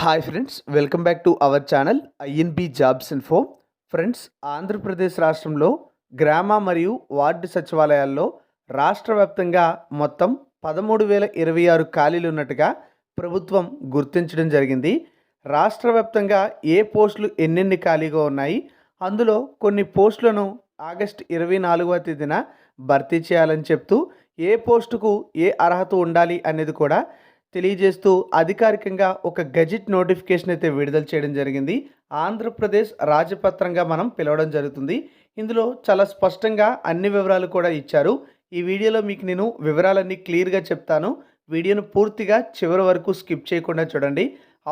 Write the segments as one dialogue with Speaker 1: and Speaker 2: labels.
Speaker 1: Hi friends, welcome back to our channel INB jobs info. Friends, Andhra Pradesh రాష్ట్రంలో గ్రామ మరియు ward సచివాలయాల్లో రాష్ట్ర వ్యాప్తంగా మొత్తం 13,026 ఖాళీలు ఉన్నట్టుగా ప్రభుత్వం గుర్తించడం జరిగింది. రాష్ట్ర వ్యాప్తంగా ఏ పోస్టులు ఎన్నెన్ని ఖాళీగా ఉన్నాయి, అందులో కొన్ని పోస్టులను ఆగస్టు 24వ తేదీన భర్తీ చేయాలని చెప్తూ ఏ పోస్టుకు ఏ అర్హత ఉండాలి అనేది కూడా తెలియజేస్తూ అధికారికంగా ఒక గెజిట్ నోటిఫికేషన్ అయితే విడుదల చేయడం జరిగింది. ఆంధ్రప్రదేశ్ రాజపత్రంగా మనం పిలవడం జరుగుతుంది. ఇందులో చాలా స్పష్టంగా అన్ని వివరాలు కూడా ఇచ్చారు. ఈ వీడియోలో మీకు నేను వివరాలన్నీ క్లియర్గా చెప్తాను. వీడియోను పూర్తిగా చివరి వరకు స్కిప్ చేయకుండా చూడండి.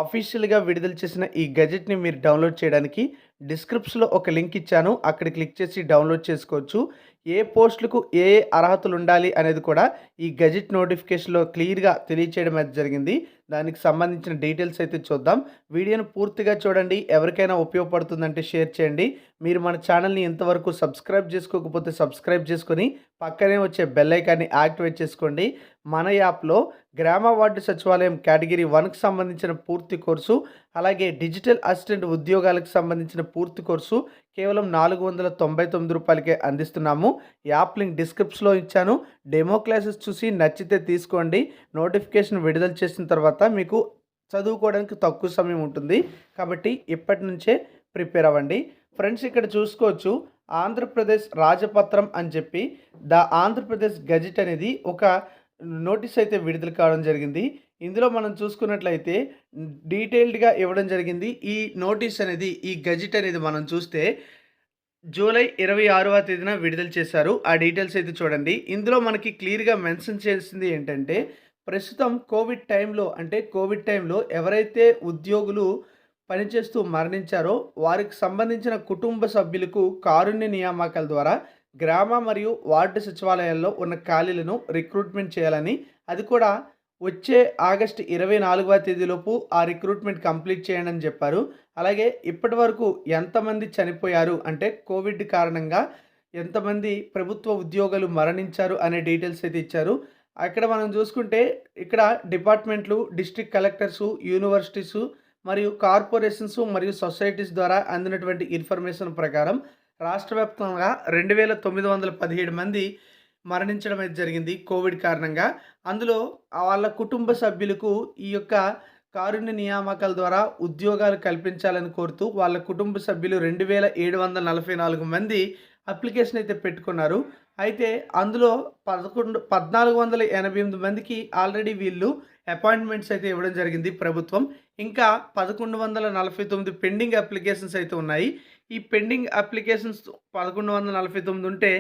Speaker 1: అఫీషియల్గా విడుదల చేసిన ఈ గెజిట్ని మీరు డౌన్లోడ్ చేయడానికి డిస్క్రిప్షన్లో ఒక లింక్ ఇచ్చాను. అక్కడ క్లిక్ చేసి డౌన్లోడ్ చేసుకోవచ్చు. ఏ పోస్టులకు ఏ ఏ అర్హతలు ఉండాలి అనేది కూడా ఈ గెజిట్ నోటిఫికేషన్లో క్లియర్గా తెలియచేయడం అయితే జరిగింది. దానికి సంబంధించిన డీటెయిల్స్ అయితే చూద్దాం. వీడియోను పూర్తిగా చూడండి. ఎవరికైనా ఉపయోగపడుతుందంటే షేర్ చేయండి. మీరు మన ఛానల్ని ఇంతవరకు సబ్స్క్రైబ్ చేసుకోకపోతే సబ్స్క్రైబ్ చేసుకొని పక్కనే వచ్చే బెల్ ఐకాన్ని యాక్టివేట్ చేసుకోండి. మన యాప్లో గ్రామ వార్డు సచివాలయం కేటగిరీ 1కి సంబంధించిన పూర్తి కోర్సు, అలాగే డిజిటల్ అసిస్టెంట్ ఉద్యోగాలకు సంబంధించిన పూర్తి కోర్సు కేవలం 499 రూపాయలకే అందిస్తున్నాము. యాప్ లింక్ డిస్క్రిప్షన్లో ఇచ్చాను. డెమో క్లాసెస్ చూసి నచ్చితే తీసుకోండి. నోటిఫికేషన్ విడుదల చేసిన తర్వాత మీకు చదువుకోవడానికి తక్కువ సమయం ఉంటుంది కాబట్టి ఇప్పటి నుంచే ప్రిపేర్ అవ్వండి. ఫ్రెండ్స్, ఇక్కడ చూసుకోవచ్చు ఆంధ్రప్రదేశ్ రాజపత్రం అని చెప్పి ఆంధ్రప్రదేశ్ గెజిట్ అనేది ఒక నోటీస్ అయితే విడుదల కావడం జరిగింది. ఇందులో మనం చూసుకున్నట్లయితే డీటెయిల్డ్గా ఇవ్వడం జరిగింది. ఈ నోటీస్ అనేది, ఈ గెజిట్ అనేది మనం చూస్తే జూలై 26వ తేదీన విడుదల చేశారు. ఆ డీటెయిల్స్ అయితే చూడండి. ఇందులో మనకి క్లియర్గా మెన్షన్ చేసింది ఏంటంటే, ప్రస్తుతం కోవిడ్ టైంలో ఎవరైతే ఉద్యోగులు పనిచేస్తూ మరణించారో వారికి సంబంధించిన కుటుంబ సభ్యులకు కారుణ్య నియామకాల ద్వారా గ్రామ మరియు వార్డు సచివాలయాల్లో ఉన్న ఖాళీలను రిక్రూట్మెంట్ చేయాలని, అది కూడా వచ్చే ఆగస్టు 24వ తేదీలోపు ఆ రిక్రూట్మెంట్ కంప్లీట్ చేయండి అని చెప్పారు. అలాగే ఇప్పటి వరకు ఎంతమంది చనిపోయారు, అంటే కోవిడ్ కారణంగా ఎంతమంది ప్రభుత్వ ఉద్యోగులు మరణించారు అనే డీటెయిల్స్ అయితే ఇచ్చారు. అక్కడ మనం చూసుకుంటే ఇక్కడ డిపార్ట్మెంట్లు, డిస్ట్రిక్ట్ కలెక్టర్సు, యూనివర్సిటీసు మరియు కార్పొరేషన్స్ మరియు సొసైటీస్ ద్వారా అందినటువంటి ఇన్ఫర్మేషన్ ప్రకారం రాష్ట్ర వ్యాప్తంగా 2,917 మంది మరణించడం అయితే జరిగింది కోవిడ్ కారణంగా. అందులో వాళ్ళ కుటుంబ సభ్యులకు ఈ యొక్క కారుణ్య నియామకాల ద్వారా ఉద్యోగాలు కల్పించాలని కోరుతూ వాళ్ళ కుటుంబ సభ్యులు 2,744 మంది అప్లికేషన్ అయితే పెట్టుకున్నారు. అయితే అందులో 1,488 మందికి ఆల్రెడీ వీళ్ళు అపాయింట్మెంట్స్ అయితే ఇవ్వడం జరిగింది ప్రభుత్వం. ఇంకా 1,149 పెండింగ్ అప్లికేషన్స్ అయితే ఉన్నాయి. ఈ పెండింగ్ అప్లికేషన్స్ 1,149 ఉంటే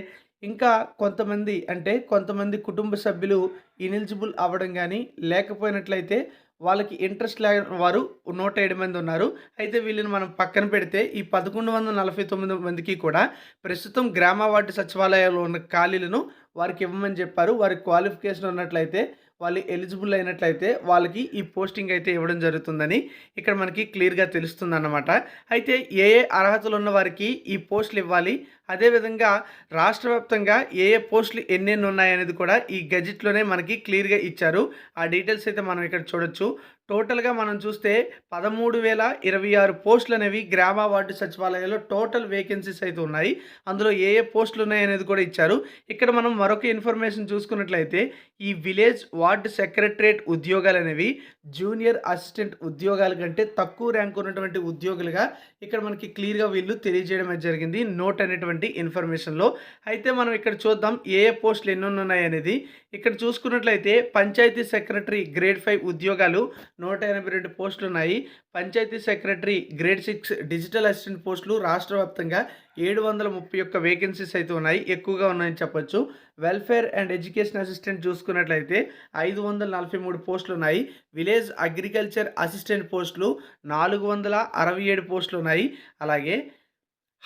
Speaker 1: ఇంకా కొంతమంది కుటుంబ సభ్యులు ఇనెలిజిబుల్ అవ్వడం కానీ, లేకపోయినట్లయితే వాళ్ళకి ఇంట్రెస్ట్ లేని వారు 107 మంది ఉన్నారు. అయితే వీళ్ళని మనం పక్కన పెడితే ఈ 1,149 మందికి కూడా ప్రస్తుతం గ్రామ వార్డు సచివాలయాల్లో ఉన్న ఖాళీలను వారికి ఇవ్వమని చెప్పారు. వారికి క్వాలిఫికేషన్ ఉన్నట్లయితే, వాళ్ళు ఎలిజిబుల్ అయినట్లయితే వాళ్ళకి ఈ పోస్టింగ్ అయితే ఇవ్వడం జరుగుతుందని ఇక్కడ మనకి క్లియర్గా తెలుస్తుందన్నమాట. అయితే ఏ ఏ అర్హతలు ఉన్న వారికి ఈ పోస్టులు ఇవ్వాలి, అదేవిధంగా రాష్ట్ర వ్యాప్తంగా ఏ ఏ పోస్టులు ఎన్నెన్ని ఉన్నాయనేది కూడా ఈ గెజిట్లోనే మనకి క్లియర్గా ఇచ్చారు. ఆ డీటెయిల్స్ అయితే మనం ఇక్కడ చూడొచ్చు. టోటల్గా మనం చూస్తే 13,026 పోస్టులు అనేవి గ్రామ వార్డు సచివాలయాల్లో టోటల్ వేకెన్సీస్ అయితే ఉన్నాయి. అందులో ఏ ఏ పోస్టులు ఉన్నాయనేది కూడా ఇచ్చారు. ఇక్కడ మనం మరొక ఇన్ఫర్మేషన్ చూసుకున్నట్లయితే ఈ విలేజ్ వార్డు సెక్రటరేట్ ఉద్యోగాలు అనేవి జూనియర్ అసిస్టెంట్ ఉద్యోగాల కంటే తక్కువ ర్యాంక్ ఉన్నటువంటి ఉద్యోగులుగా ఇక్కడ మనకి క్లియర్గా వీళ్ళు తెలియజేయడం జరిగింది నోట్ అనేటువంటి ఇన్ఫర్మేషన్లో. అయితే మనం ఇక్కడ చూద్దాం ఏ ఏ పోస్టులు ఎన్ని ఉన్నాయి అనేది. ఇక్కడ చూసుకున్నట్లయితే పంచాయతీ సెక్రటరీ గ్రేడ్ 5 ఉద్యోగాలు 182 పోస్టులు ఉన్నాయి. పంచాయతీ సెక్రటరీ గ్రేడ్ 6 డిజిటల్ అసిస్టెంట్ పోస్టులు రాష్ట్ర వ్యాప్తంగా 731 వేకెన్సీస్ అయితే ఉన్నాయి, ఎక్కువగా ఉన్నాయని చెప్పొచ్చు. వెల్ఫేర్ అండ్ ఎడ్యుకేషన్ అసిస్టెంట్ చూసుకున్నట్లయితే 543 పోస్టులు ఉన్నాయి. విలేజ్ అగ్రికల్చర్ అసిస్టెంట్ పోస్టులు 467 పోస్టులు ఉన్నాయి. అలాగే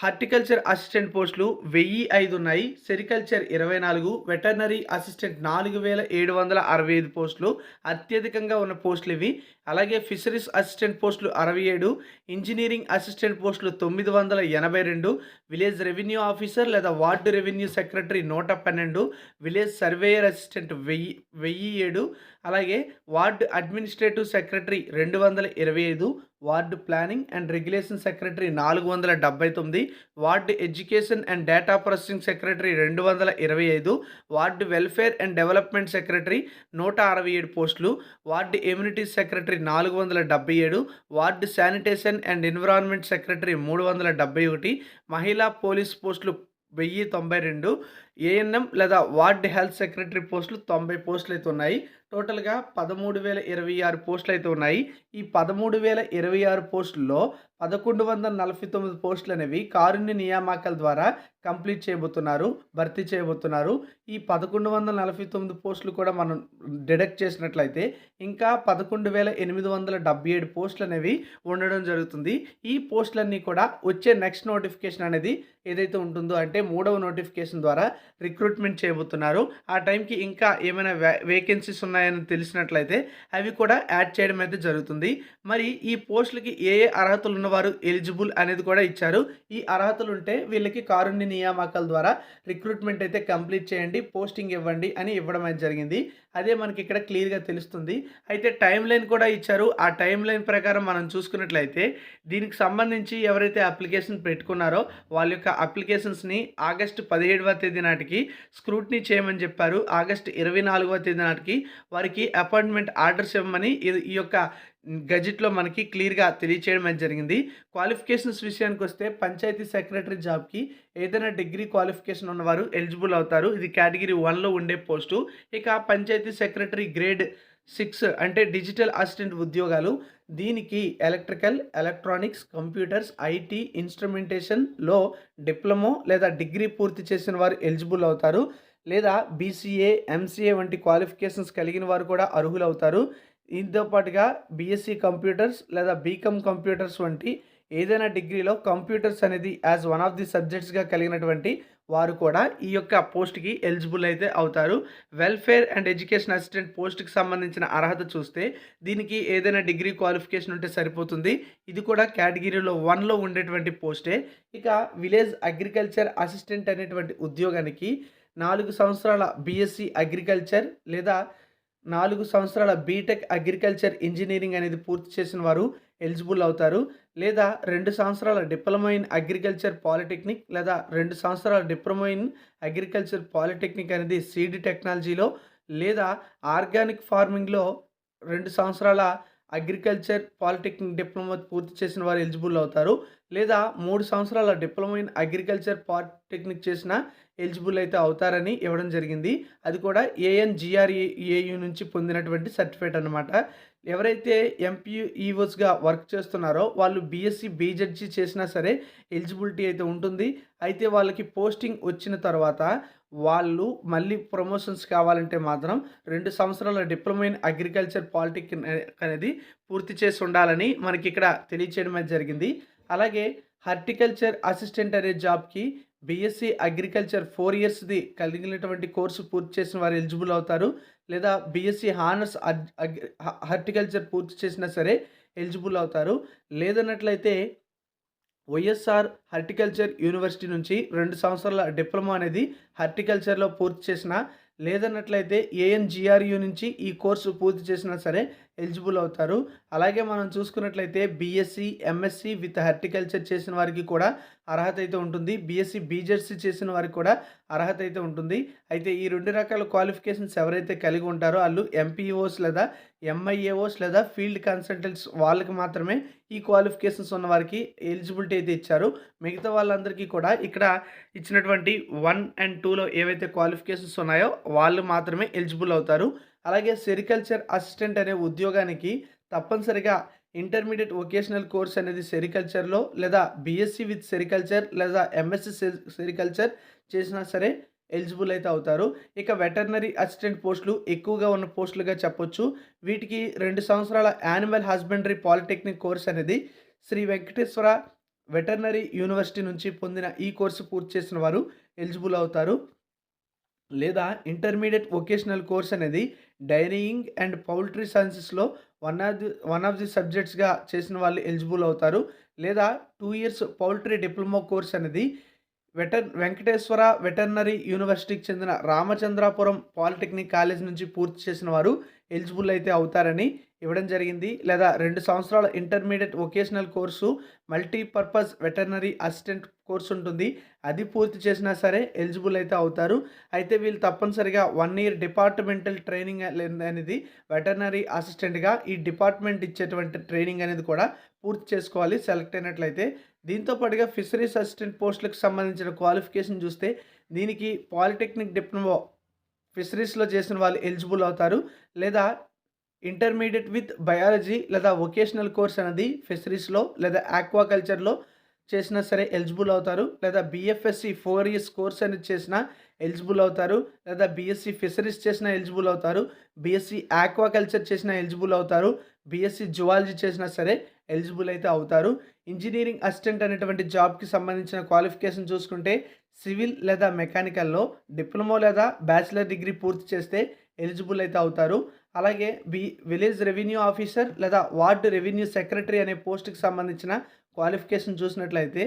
Speaker 1: హార్టికల్చర్ అసిస్టెంట్ పోస్టులు 1005 ఉన్నాయి. సెరికల్చర్ 24, వెటర్నరీ అసిస్టెంట్ 4765 పోస్టులు అత్యధికంగా ఉన్న పోస్టులు ఇవి. అలాగే ఫిషరీస్ అసిస్టెంట్ పోస్టులు 67, ఇంజనీరింగ్ అసిస్టెంట్ పోస్టులు 982, విలేజ్ రెవెన్యూ ఆఫీసర్ లేదా ward revenue secretary 112, village surveyor assistant 1007, అలాగే ward administrative secretary 225, ward planning and regulation secretary 479, ward education and data processing secretary 225, ward welfare and development secretary 167 పోస్టులు, ward amenities secretary 477, ward sanitation and environment secretary 371, మహిళా police పోస్టులు 1092, ANM లేదా ward health secretary పోస్టులు 90 పోస్టులు అయితే ఉన్నాయి. టోటల్గా 13,026 పోస్టులు అయితే ఉన్నాయి. ఈ 13,026 పోస్టుల్లో 1149 పోస్టులు అనేవి కారుణ్య నియామకాల ద్వారా కంప్లీట్ చేయబోతున్నారు, భర్తీ చేయబోతున్నారు. ఈ 1149 పోస్టులు కూడా మనం డిడక్ట్ చేసినట్లయితే ఇంకా 11,877 పోస్టులు అనేవి ఉండడం జరుగుతుంది. ఈ పోస్టులన్నీ కూడా వచ్చే నెక్స్ట్ నోటిఫికేషన్ అనేది ఏదైతే ఉంటుందో అంటే 3వ నోటిఫికేషన్ ద్వారా రిక్రూట్మెంట్ చేయబోతున్నారు. ఆ టైంకి ఇంకా ఏమైనా వేకెన్సీస్ ఉన్నాయని తెలిసినట్లయితే అవి కూడా యాడ్ చేయడం అయితే జరుగుతుంది. మరి ఈ పోస్టులకి ఏ అర్హతలు ఉన్నవారు ఎలిజిబుల్ అనేది కూడా ఇచ్చారు. ఈ అర్హతలు ఉంటే వీళ్ళకి కారుణ్య నియామకాల ద్వారా రిక్రూట్మెంట్ అయితే కంప్లీట్ చేయండి, పోస్టింగ్ ఇవ్వండి అని ఇవ్వడం అయితే జరిగింది. అదే మనకి ఇక్కడ క్లియర్గా తెలుస్తుంది. అయితే టైం లైన్ కూడా ఇచ్చారు. ఆ టైం లైన్ ప్రకారం మనం చూసుకున్నట్లయితే దీనికి సంబంధించి ఎవరైతే అప్లికేషన్ పెట్టుకున్నారో వాళ్ళ యొక్క అప్లికేషన్స్ని ఆగస్టు 17వ తేదీ నాటికి స్క్రూటినీ చేయమని చెప్పారు. ఆగస్టు 24వ తేదీ నాటికి వారికి అపాయింట్మెంట్ ఆర్డర్స్ ఇవ్వమని ఈ యొక్క గజెట్లో మనకి క్లియర్గా తెలియచేయడం అయితే జరిగింది. క్వాలిఫికేషన్స్ విషయానికి వస్తే పంచాయతీ సెక్రటరీ జాబ్కి ఏదైనా డిగ్రీ క్వాలిఫికేషన్ ఉన్నవారు ఎలిజిబుల్ అవుతారు. ఇది కేటగిరీ 1లో ఉండే పోస్టు. ఇక పంచాయతీ సెక్రటరీ గ్రేడ్ 6 అంటే డిజిటల్ అసిస్టెంట్ ఉద్యోగాలు, దీనికి ఎలక్ట్రికల్, ఎలక్ట్రానిక్స్, కంప్యూటర్స్, ఐటీ, ఇన్స్ట్రుమెంటేషన్లో డిప్లొమో లేదా డిగ్రీ పూర్తి చేసిన వారు ఎలిజిబుల్ అవుతారు. లేదా బీసీఏ, ఎంసీఏ వంటి క్వాలిఫికేషన్స్ కలిగిన వారు కూడా అర్హులు అవుతారు. దీంతో పాటుగా బీఎస్సీ కంప్యూటర్స్ లేదా బీకామ్ కంప్యూటర్స్ వంటి ఏదైనా డిగ్రీలో కంప్యూటర్స్ అనేది యాజ్ వన్ ఆఫ్ ది సబ్జెక్ట్స్గా కలిగినటువంటి వారు కూడా ఈ యొక్క పోస్ట్కి ఎలిజిబుల్ అయితే అవుతారు. వెల్ఫేర్ అండ్ ఎడ్యుకేషన్ అసిస్టెంట్ పోస్ట్కి సంబంధించిన అర్హత చూస్తే దీనికి ఏదైనా డిగ్రీ క్వాలిఫికేషన్ ఉంటే సరిపోతుంది. ఇది కూడా కేటగిరీలో 1లో ఉండేటువంటి పోస్టే. ఇక విలేజ్ అగ్రికల్చర్ అసిస్టెంట్ అనేటువంటి ఉద్యోగానికి 4 సంవత్సరాల బీఎస్సీ అగ్రికల్చర్ లేదా 4 సంవత్సరాల బీటెక్ అగ్రికల్చర్ ఇంజనీరింగ్ అనేది పూర్తి చేసిన వారు ఎలిజిబుల్ అవుతారు. లేదా 2 సంవత్సరాల డిప్లొమా ఇన్ అగ్రికల్చర్ పాలిటెక్నిక్ లేదా 2 సంవత్సరాల డిప్లొమా ఇన్ అగ్రికల్చర్ పాలిటెక్నిక్ అనేది సీడ్ టెక్నాలజీలో లేదా ఆర్గానిక్ ఫార్మింగ్లో 2 సంవత్సరాల అగ్రికల్చర్ పాలిటెక్నిక్ డిప్లొమా పూర్తి చేసిన వారు ఎలిజిబుల్ అవుతారు. లేదా 3 సంవత్సరాల డిప్లొమా ఇన్ అగ్రికల్చర్ పాలిటెక్నిక్ చేసిన ఎలిజిబుల్ అయితే అవుతారని ఇవ్వడం జరిగింది. అది కూడా ANGREAU నుంచి పొందినటువంటి సర్టిఫికేట్ అనమాట. ఎవరైతే ఎంపీఈఓస్గా వర్క్ చేస్తున్నారో వాళ్ళు బీఎస్సీ బీజెడ్జీ చేసినా సరే ఎలిజిబిలిటీ అయితే ఉంటుంది. అయితే వాళ్ళకి పోస్టింగ్ వచ్చిన తర్వాత వాళ్ళు మళ్ళీ ప్రమోషన్స్ కావాలంటే మాత్రం 2 సంవత్సరాల డిప్లొమా ఇన్ అగ్రికల్చర్ పాలిటెక్నిక్ అనేది పూర్తి చేసి ఉండాలని మనకి ఇక్కడ తెలియచేయడం అయితే జరిగింది. అలాగే హార్టికల్చర్ అసిస్టెంట్ అనే జాబ్కి బీఎస్సీ అగ్రికల్చర్ 4 ఇయర్స్ది కలిగినటువంటి కోర్సు పూర్తి చేసిన వారు ఎలిజిబుల్ అవుతారు. లేదా బీఎస్సీ హానర్స్ హార్టికల్చర్ పూర్తి చేసినా సరే ఎలిజిబుల్ అవుతారు. లేదన్నట్లయితే వైఎస్ఆర్ హార్టికల్చర్ యూనివర్సిటీ నుంచి 2 సంవత్సరాల డిప్లొమా అనేది హార్టికల్చర్లో పూర్తి చేసిన, లేదన్నట్లయితే ANGREAU నుంచి ఈ కోర్సు పూర్తి చేసినా సరే ఎలిజిబుల్ అవుతారు. అలాగే మనం చూసుకున్నట్లయితే బీఎస్సీ ఎంఎస్సీ విత్ హార్టికల్చర్ చేసిన వారికి కూడా అర్హత అయితే ఉంటుంది. బీఎస్సీ బీజెడ్సీ చేసిన వారికి కూడా అర్హత అయితే ఉంటుంది. అయితే ఈ 2 రకాల క్వాలిఫికేషన్స్ ఎవరైతే కలిగి ఉంటారో వాళ్ళు ఎంపీఓస్ లేదా MIAOs లేదా ఫీల్డ్ కన్సల్టెంట్స్ వాళ్ళకి మాత్రమే ఈ క్వాలిఫికేషన్స్ ఉన్న వారికి ఎలిజిబిలిటీ అయితే ఇచ్చారు. మిగతా వాళ్ళందరికీ కూడా ఇక్కడ ఇచ్చినటువంటి 1 and 2లో ఏవైతే క్వాలిఫికేషన్స్ ఉన్నాయో వాళ్ళు మాత్రమే ఎలిజిబుల్ అవుతారు. అలాగే సెరికల్చర్ అసిస్టెంట్ అనే ఉద్యోగానికి తప్పనిసరిగా ఇంటర్మీడియట్ వొకేషనల్ కోర్స్ అనేది సెరికల్చర్లో లేదా బీఎస్సీ విత్ సెరికల్చర్ లేదా MSc సెరికల్చర్ చేసినా సరే ఎలిజిబుల్ అయితే అవుతారు. ఇక వెటర్నరీ అసిస్టెంట్ పోస్టులు ఎక్కువగా ఉన్న పోస్టులుగా చెప్పొచ్చు. వీటికి 2 సంవత్సరాల యానిమల్ హస్బెండరీ పాలిటెక్నిక్ కోర్స్ అనేది శ్రీ వెంకటేశ్వర వెటర్నరీ యూనివర్సిటీ నుంచి పొందిన ఈ కోర్సు పూర్తి చేసిన వారు ఎలిజిబుల్ అవుతారు. లేదా ఇంటర్మీడియట్ వొకేషనల్ కోర్స్ అనేది డైరీయింగ్ అండ్ పౌల్ట్రీ సైన్సెస్లో వన్ ఆఫ్ ది సబ్జెక్ట్స్గా చేసిన వాళ్ళు ఎలిజిబుల్ అవుతారు. లేదా 2 ఇయర్స్ పౌల్ట్రీ డిప్లొమా కోర్స్ అనేది వెంకటేశ్వర వెటర్నరీ యూనివర్సిటీకి చెందిన రామచంద్రాపురం పాలిటెక్నిక్ కాలేజ్ నుంచి పూర్తి చేసిన వారు ఎలిజిబుల్ అయితే అవుతారని ఇవ్వడం జరిగింది. లేదా 2 సంవత్సరాల intermediate vocational course multipurpose veterinary assistant course ఉంటుంది. అది పూర్తి చేసినా సరే ఎలిజిబుల్ అయితే అవుతారు. అయితే వీళ్ళు తప్పనిసరిగా 1 ఇయర్ డిపార్ట్మెంటల్ ట్రైనింగ్ అనేది వెటర్నరీ అసిస్టెంట్గా ఈ డిపార్ట్మెంట్ ఇచ్చేటువంటి ట్రైనింగ్ అనేది కూడా పూర్తి చేసుకోవాలి సెలెక్ట్ అయినట్లయితే. దీంతో పాటుగా ఫిషరీస్ అసిస్టెంట్ పోస్టులకు సంబంధించిన క్వాలిఫికేషన్ చూస్తే దీనికి పాలిటెక్నిక్ డిప్లొమా ఫిషరీస్లో చేసిన వాళ్ళు ఎలిజిబుల్ అవుతారు. లేదా ఇంటర్మీడియట్ విత్ బయాలజీ లేదా వొకేషనల్ కోర్స్ అనేది ఫిషరీస్లో లేదా ఆక్వాకల్చర్లో చేసినా సరే ఎలిజిబుల్ అవుతారు. లేదా బీఎఫ్ఎస్సి 4 ఇయర్స్ కోర్స్ అనేది చేసినా ఎలిజిబుల్ అవుతారు. లేదా బీఎస్సీ ఫిషరీస్ చేసినా ఎలిజిబుల్ అవుతారు. బీఎస్సీ ఆక్వాకల్చర్ చేసినా ఎలిజిబుల్ అవుతారు. బీఎస్సీ జువాలజీ చేసినా సరే ఎలిజిబుల్ అయితే అవుతారు. ఇంజనీరింగ్ అసిస్టెంట్ అనేటువంటి జాబ్కి సంబంధించిన క్వాలిఫికేషన్ చూసుకుంటే సివిల్ లేదా మెకానికల్లో డిప్లొమా లేదా బ్యాచిలర్ డిగ్రీ పూర్తి చేస్తే ఎలిజిబుల్ అయితే అవుతారు. అలాగే విలేజ్ రెవెన్యూ ఆఫీసర్ లేదా వార్డ్ రెవెన్యూ సెక్రటరీ అనే పోస్ట్కి సంబంధించిన క్వాలిఫికేషన్ చూసినట్లయితే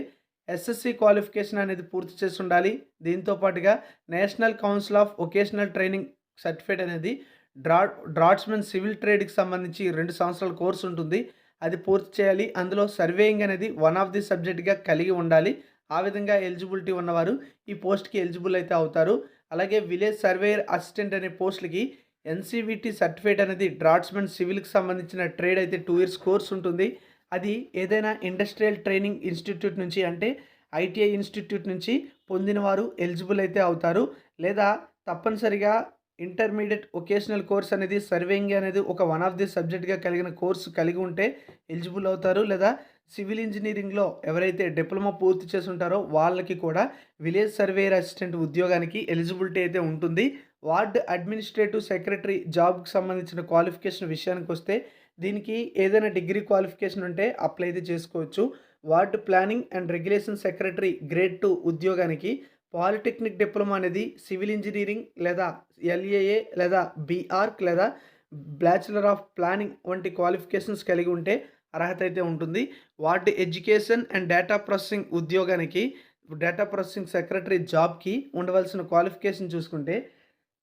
Speaker 1: ఎస్ఎస్సి క్వాలిఫికేషన్ అనేది పూర్తి చేసి ఉండాలి. దీంతో పాటుగా national council of vocational training certificate అనేది డ్రాట్స్మెన్ సివిల్ ట్రేడ్కి సంబంధించి 2 సంవత్సరాల కోర్సు ఉంటుంది. అది పూర్తి చేయాలి. అందులో సర్వేయింగ్ అనేది వన్ ఆఫ్ ది సబ్జెక్ట్గా కలిగి ఉండాలి. ఆ విధంగా ఎలిజిబిలిటీ ఉన్నవారు ఈ పోస్ట్కి ఎలిజిబుల్ అయితే అవుతారు. అలాగే విలేజ్ సర్వేయర్ అసిస్టెంట్ అనే పోస్టులకి ఎన్సీవీటీ సర్టిఫికేట్ అనేది డ్రాట్స్మెన్ సివిల్కి సంబంధించిన ట్రేడ్ అయితే 2 ఇయర్స్ కోర్స్ ఉంటుంది. అది ఏదైనా ఇండస్ట్రియల్ ట్రైనింగ్ ఇన్స్టిట్యూట్ నుంచి అంటే ఐటీఐ ఇన్స్టిట్యూట్ నుంచి పొందిన వారు ఎలిజిబుల్ అయితే అవుతారు. లేదా తప్పనిసరిగా ఇంటర్మీడియట్ వొకేషనల్ కోర్స్ అనేది సర్వేయింగ్ అనేది ఒక వన్ ఆఫ్ ది సబ్జెక్ట్గా కలిగిన కోర్సు కలిగి ఉంటే ఎలిజిబుల్ అవుతారు. లేదా సివిల్ ఇంజనీరింగ్లో ఎవరైతే డిప్లొమా పూర్తి చేసి ఉంటారో వాళ్ళకి కూడా విలేజ్ సర్వేయర్ అసిస్టెంట్ ఉద్యోగానికి ఎలిజిబిలిటీ అయితే ఉంటుంది. వార్డ్ అడ్మినిస్ట్రేటివ్ సెక్రటరీ జాబ్కి సంబంధించిన క్వాలిఫికేషన్ విషయానికి వస్తే దీనికి ఏదైనా డిగ్రీ క్వాలిఫికేషన్ ఉంటే అప్లై అయితే చేసుకోవచ్చు. Ward planning and regulation secretary grade 2 ఉద్యోగానికి పాలిటెక్నిక్ డిప్లొమా అనేది సివిల్ ఇంజనీరింగ్ లేదా ఎల్ఏఏ లేదా బీఆర్క్ లేదా బ్యాచిలర్ ఆఫ్ ప్లానింగ్ వంటి క్వాలిఫికేషన్స్ కలిగి ఉంటే అర్హత అయితే ఉంటుంది. Ward education and data processing ఉద్యోగానికి డేటా ప్రాసెసింగ్ సెక్రటరీ జాబ్కి ఉండవలసిన క్వాలిఫికేషన్ చూసుకుంటే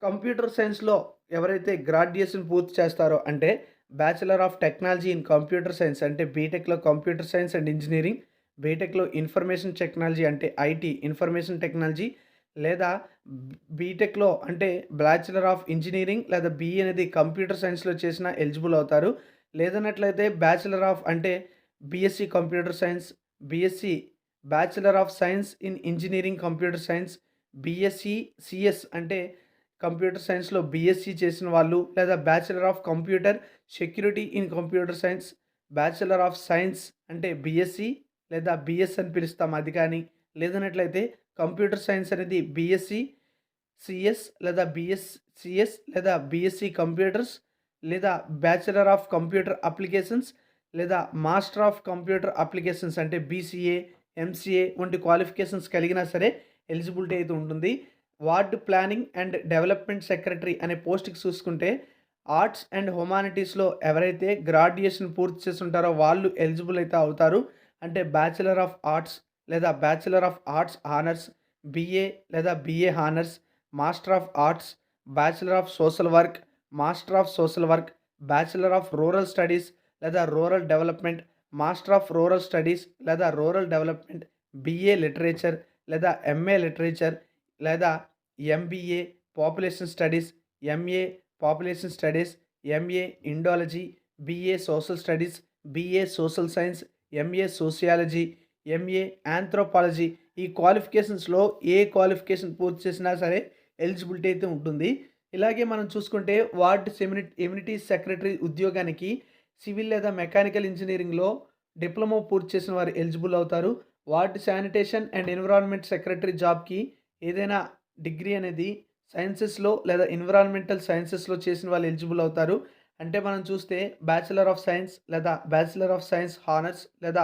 Speaker 1: కంప్యూటర్ సైన్స్లో ఎవరైతే గ్రాడ్యుయేషన్ పూర్తి చేస్తారో అంటే bachelor of technology in computer science అంటే బీటెక్లో కంప్యూటర్ సైన్స్ అండ్ ఇంజనీరింగ్, బీటెక్లో ఇన్ఫర్మేషన్ టెక్నాలజీ అంటే ఐటీ ఇన్ఫర్మేషన్ టెక్నాలజీ, లేదా బీటెక్లో అంటే బ్యాచిలర్ ఆఫ్ ఇంజనీరింగ్ లేదా బీఈ అనేది కంప్యూటర్ సైన్స్లో చేసిన ఎలిజిబుల్ అవుతారు. లేదన్నట్లయితే బ్యాచిలర్ ఆఫ్ అంటే BSc computer science, BSc bachelor of science in engineering computer science, BSc CS అంటే కంప్యూటర్ సైన్స్లో బీఎస్సీ చేసిన వాళ్ళు, లేదా bachelor of computer security in computer science, bachelor of science అంటే బీఎస్సీ లేదా బీఎస్ అని పిలుస్తాం అది కానీ, లేదన్నట్లయితే కంప్యూటర్ సైన్స్ అనేది బీఎస్సీ సిఎస్ లేదా సిఎస్ లేదా బీఎస్సీ కంప్యూటర్స్ లేదా బ్యాచిలర్ ఆఫ్ కంప్యూటర్ అప్లికేషన్స్ లేదా మాస్టర్ ఆఫ్ కంప్యూటర్ అప్లికేషన్స్ అంటే బీసీఏ ఎంసీఏ వంటి క్వాలిఫికేషన్స్ కలిగినా సరే ఎలిజిబిలిటీ అయితే ఉంటుంది. Ward planning and development secretary అనే పోస్ట్కి చూసుకుంటే ఆర్ట్స్ అండ్ హ్యుమానిటీస్లో ఎవరైతే గ్రాడ్యుయేషన్ పూర్తి చేసి ఉంటారో వాళ్ళు ఎలిజిబుల్ అయితే అవుతారు. అంటే బ్యాచిలర్ ఆఫ్ ఆర్ట్స్ లేదా bachelor of arts honours, BA లేదా BA honours, master of arts, bachelor of social work, master of social work, bachelor of rural studies లేదా rural development, master of rural studies లేదా rural development, BA literature లేదా MA literature లేదా MBA population studies, MA population studies, MA Indology, BA social studies, BA social science, MA sociology, MA anthropology. ఈ క్వాలిఫికేషన్స్లో ఏ qualification పూర్తి చేసినా సరే eligibility అయితే ఉంటుంది. ఇలాగే మనం చూసుకుంటే వార్డ్ ఎమ్యూనిటీస్ సెక్రటరీ ఉద్యోగానికి సివిల్ లేదా మెకానికల్ ఇంజనీరింగ్లో డిప్లొమా పూర్తి చేసిన వారు ఎలిజిబుల్ అవుతారు. Ward sanitation and environment secretary జాబ్కి ఏదైనా డిగ్రీ అనేది సైన్సెస్లో లేదా ఎన్విరాన్మెంటల్ సైన్సెస్లో చేసిన వాళ్ళు ఎలిజిబుల్ అవుతారు. అంటే మనం చూస్తే బ్యాచిలర్ ఆఫ్ సైన్స్ లేదా బ్యాచిలర్ ఆఫ్ సైన్స్ హానర్స్ లేదా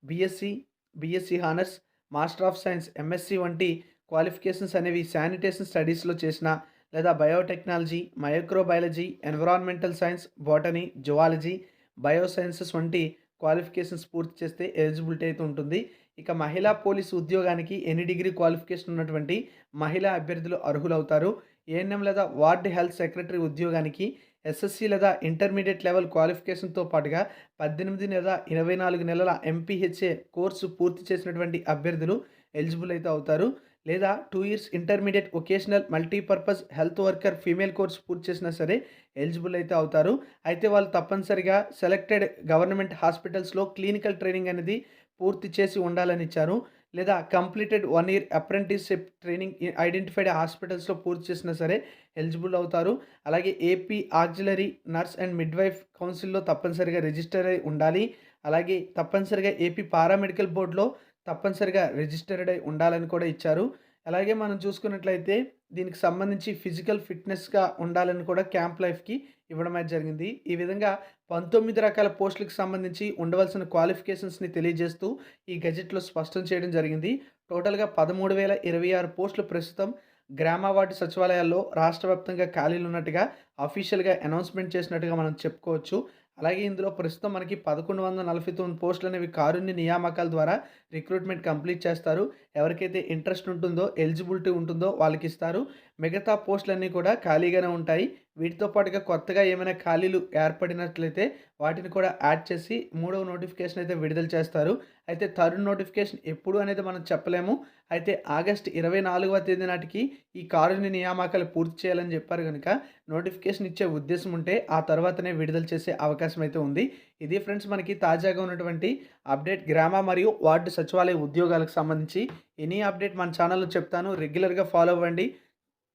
Speaker 1: BSc BSc honours, master of science, MSc వంటి క్వాలిఫికేషన్స్ అనేవి శానిటేషన్ స్టడీస్‌లో చేసినా, లేదా biotechnology, microbiology, environmental science, botany, zoology, biosciences వంటి క్వాలిఫికేషన్స్ పూర్తి చేస్తే ఎలిజిబిలిటీ అయితే ఉంటుంది. ఇక మహిళా పోలీసు ఉద్యోగానికి ఎనీ డిగ్రీ క్వాలిఫికేషన్ ఉన్నటువంటి మహిళా అభ్యర్థులు అర్హులవుతారు. ఏఎన్ఎం లేదా వార్డ్ హెల్త్ సెక్రటరీ ఉద్యోగానికి ఎస్ఎస్సీ లేదా ఇంటర్మీడియట్ లెవెల్ క్వాలిఫికేషన్‌తో పాటుగా 18 లేదా 24 నెలల ఎంపీహెచ్ఏ కోర్సు పూర్తి చేసినటువంటి అభ్యర్థులు ఎలిజిబుల్ అయితే అవుతారు. లేదా 2 years intermediate vocational multipurpose health worker female course పూర్తి చేసినా సరే ఎలిజిబుల్ అయితే అవుతారు. అయితే వాళ్ళు తప్పనిసరిగా సెలెక్టెడ్ గవర్నమెంట్ హాస్పిటల్స్‌లో క్లినికల్ ట్రైనింగ్ అనేది పూర్తి చేసి ఉండాలని ఇచ్చారు. లేదా completed 1 year apprenticeship training identified హాస్పిటల్స్‌లో పూర్తి చేసినా సరే ఎలిజిబుల్ అవుతారు. అలాగే AP auxiliary nurse and midwife కౌన్సిల్‌లో తప్పనిసరిగా రిజిస్టర్ అయి ఉండాలి. అలాగే తప్పనిసరిగా ఏపీ పారామెడికల్ బోర్డ్‌లో తప్పనిసరిగా రిజిస్టర్డ్ అయి ఉండాలని కూడా ఇచ్చారు. అలాగే మనం చూసుకున్నట్లయితే దీనికి సంబంధించి ఫిజికల్ ఫిట్‌నెస్‌గా ఉండాలని కూడా క్యాంప్ లైఫ్‌కి ఇవ్వడం అయితే జరిగింది. ఈ విధంగా 19 రకాల పోస్టులకు సంబంధించి ఉండవలసిన క్వాలిఫికేషన్స్‌ని తెలియజేస్తూ ఈ గెజెట్‌లో స్పష్టం చేయడం జరిగింది. టోటల్‌గా 13,026 పోస్టులు ప్రస్తుతం గ్రామ వార్డు సచివాలయాల్లో రాష్ట్ర వ్యాప్తంగా ఖాళీలు ఉన్నట్టుగా అఫీషియల్‌గా అనౌన్స్‌మెంట్ చేసినట్టుగా మనం చెప్పుకోవచ్చు. అలాగే ఇందులో ప్రస్తుతం మనకి 1149 పోస్టులు అనేవి కారుణ్య నియామకాల ద్వారా రిక్రూట్మెంట్ కంప్లీట్ చేస్తారు. ఎవరికైతే ఇంట్రెస్ట్ ఉంటుందో, ఎలిజిబిలిటీ ఉంటుందో వాళ్ళకి ఇస్తారు. మిగతా పోస్టులన్నీ కూడా ఖాళీగానే ఉంటాయి. వీటితో పాటుగా కొత్తగా ఏమైనా ఖాళీలు ఏర్పడినట్లయితే వాటిని కూడా యాడ్ చేసి మూడవ నోటిఫికేషన్ అయితే విడుదల చేస్తారు. అయితే థర్డ్ నోటిఫికేషన్ ఎప్పుడు అనేది మనం చెప్పలేము. అయితే ఆగస్టు 24వ తేదీ నాటికి ఈ కారుణ్య నియామకాలు పూర్తి చేయాలని చెప్పారు గనుక నోటిఫికేషన్ ఇచ్చే ఉద్దేశం ఉంటే ఆ తర్వాతనే విడుదల చేసే అవకాశం అయితే ఉంది. ఇది ఫ్రెండ్స్ మనకి తాజాగా ఉన్నటువంటి అప్డేట్ గ్రామ మరియు వార్డు సచివాలయ ఉద్యోగాలకు సంబంధించి. ఎనీ అప్డేట్ మన ఛానల్‌లో చెప్తాను. రెగ్యులర్‌గా ఫాలో అవ్వండి.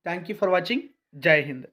Speaker 1: Thank you for watching. జై హింద్.